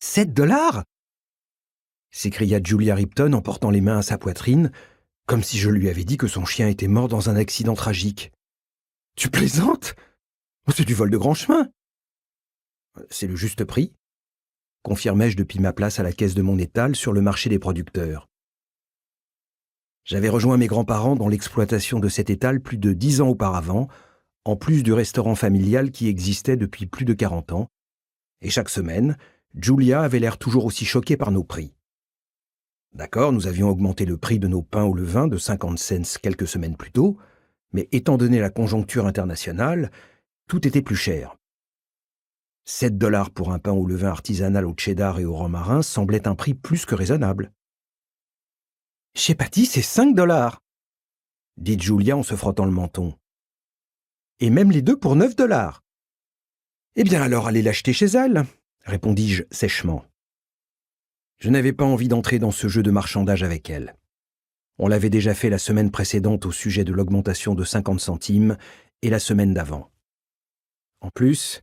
$7 ?» s'écria Julia Ripton en portant les mains à sa poitrine, comme si je lui avais dit que son chien était mort dans un accident tragique. « Tu plaisantes ? C'est du vol de grand chemin !»« C'est le juste prix », confirmai-je depuis ma place à la caisse de mon étal sur le marché des producteurs. J'avais rejoint mes grands-parents dans l'exploitation de cet étal plus de 10 ans auparavant, en plus du restaurant familial qui existait depuis plus de 40 ans, et chaque semaine, Julia avait l'air toujours aussi choquée par nos prix. D'accord, nous avions augmenté le prix de nos pains au levain de 50 cents quelques semaines plus tôt, mais étant donné la conjoncture internationale, tout était plus cher. $7 pour un pain au levain artisanal au cheddar et au romarin semblait un prix plus que raisonnable. « Chez Patty, c'est $5, dit Julia en se frottant le menton. Et même les deux pour $9. Eh bien alors, allez l'acheter chez elle, répondis-je sèchement. Je n'avais pas envie d'entrer dans ce jeu de marchandage avec elle. On l'avait déjà fait la semaine précédente au sujet de l'augmentation de 50 centimes et la semaine d'avant. En plus,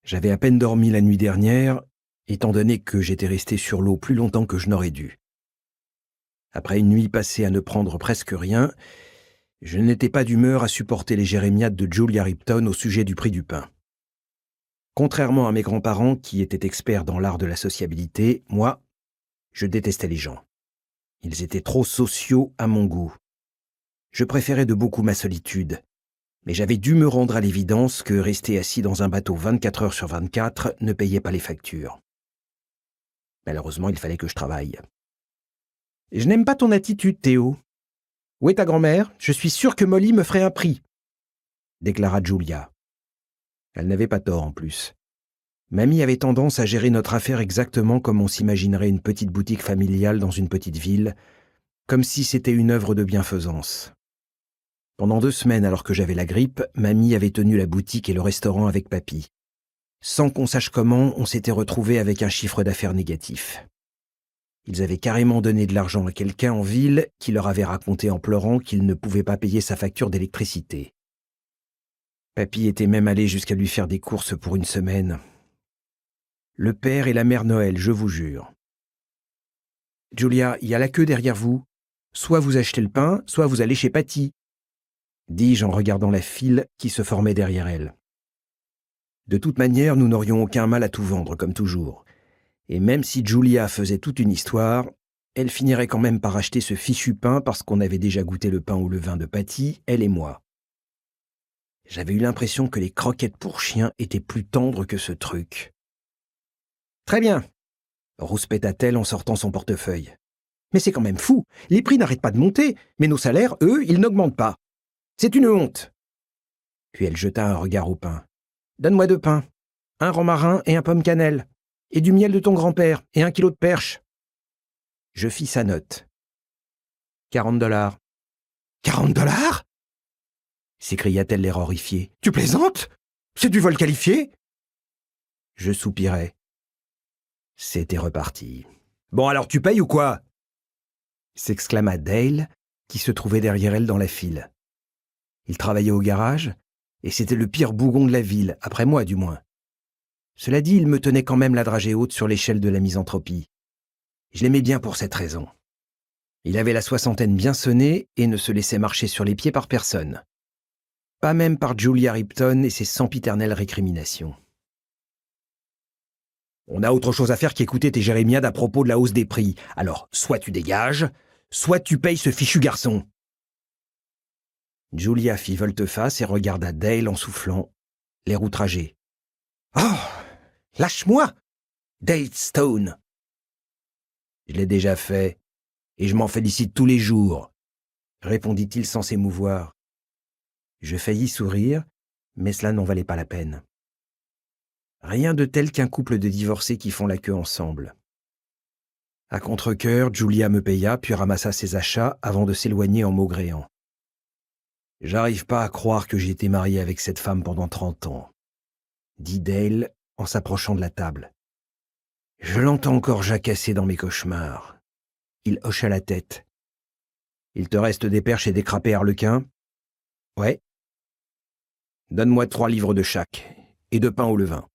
j'avais à peine dormi la nuit dernière, étant donné que j'étais resté sur l'eau plus longtemps que je n'aurais dû. Après une nuit passée à ne prendre presque rien, je n'étais pas d'humeur à supporter les jérémiades de Julia Ripton au sujet du prix du pain. Contrairement à mes grands-parents qui étaient experts dans l'art de la sociabilité, moi, je détestais les gens. Ils étaient trop sociaux à mon goût. Je préférais de beaucoup ma solitude, mais j'avais dû me rendre à l'évidence que rester assis dans un bateau 24 heures sur 24 ne payait pas les factures. Malheureusement, il fallait que je travaille. « Je n'aime pas ton attitude, Théo. Où est ta grand-mère ? Je suis sûre que Molly me ferait un prix, » déclara Julia. Elle n'avait pas tort en plus. Mamie avait tendance à gérer notre affaire exactement comme on s'imaginerait une petite boutique familiale dans une petite ville, comme si c'était une œuvre de bienfaisance. Pendant 2 semaines, alors que j'avais la grippe, Mamie avait tenu la boutique et le restaurant avec Papy. Sans qu'on sache comment, on s'était retrouvés avec un chiffre d'affaires négatif. Ils avaient carrément donné de l'argent à quelqu'un en ville qui leur avait raconté en pleurant qu'il ne pouvait pas payer sa facture d'électricité. Papy était même allé jusqu'à lui faire des courses pour 1 semaine. Le père et la mère Noël, je vous jure. « Julia, il y a la queue derrière vous. Soit vous achetez le pain, soit vous allez chez Patty, » dis-je en regardant la file qui se formait derrière elle. De toute manière, nous n'aurions aucun mal à tout vendre, comme toujours. Et même si Julia faisait toute une histoire, elle finirait quand même par acheter ce fichu pain parce qu'on avait déjà goûté le pain au levain de Patty, elle et moi. J'avais eu l'impression que les croquettes pour chiens étaient plus tendres que ce truc. « Très bien !» rouspéta-t-elle en sortant son portefeuille. « Mais c'est quand même fou, les prix n'arrêtent pas de monter, mais nos salaires, eux, ils n'augmentent pas. C'est une honte !» Puis elle jeta un regard au pain. « Donne-moi 2 pains, un romarin et un pomme cannelle, et du miel de ton grand-père, et 1 kilo de perche. » Je fis sa note. « $40. »« $40 ?» s'écria-t-elle l'air horrifié. « Tu plaisantes ? C'est du vol qualifié ?» Je soupirai. C'était reparti. « Bon, alors tu payes ou quoi ?» s'exclama Dale, qui se trouvait derrière elle dans la file. Il travaillait au garage, et c'était le pire bougon de la ville, après moi du moins. Cela dit, il me tenait quand même la dragée haute sur l'échelle de la misanthropie. Je l'aimais bien pour cette raison. Il avait la 60aine bien sonnée et ne se laissait marcher sur les pieds par personne. Pas même par Julia Ripton et ses sempiternelles récriminations. « On a autre chose à faire qu'écouter tes jérémiades à propos de la hausse des prix. Alors, soit tu dégages, soit tu payes ce fichu garçon. » Julia fit volte-face et regarda Dale en soufflant, l'air outragé. « Oh, lâche-moi, Dale Stone !»« Je l'ai déjà fait, et je m'en félicite tous les jours, » répondit-il sans s'émouvoir. Je faillis sourire, mais cela n'en valait pas la peine. Rien de tel qu'un couple de divorcés qui font la queue ensemble. À contre-cœur, Julia me paya puis ramassa ses achats avant de s'éloigner en maugréant. « J'arrive pas à croire que j'ai été marié avec cette femme pendant 30 ans, » dit Dale en s'approchant de la table. « Je l'entends encore jacasser dans mes cauchemars. » Il hocha la tête. « Il te reste des perches et des crapets arlequins ? » ?»« Ouais. »« Donne-moi 3 livres de chaque, et de pain au levain. »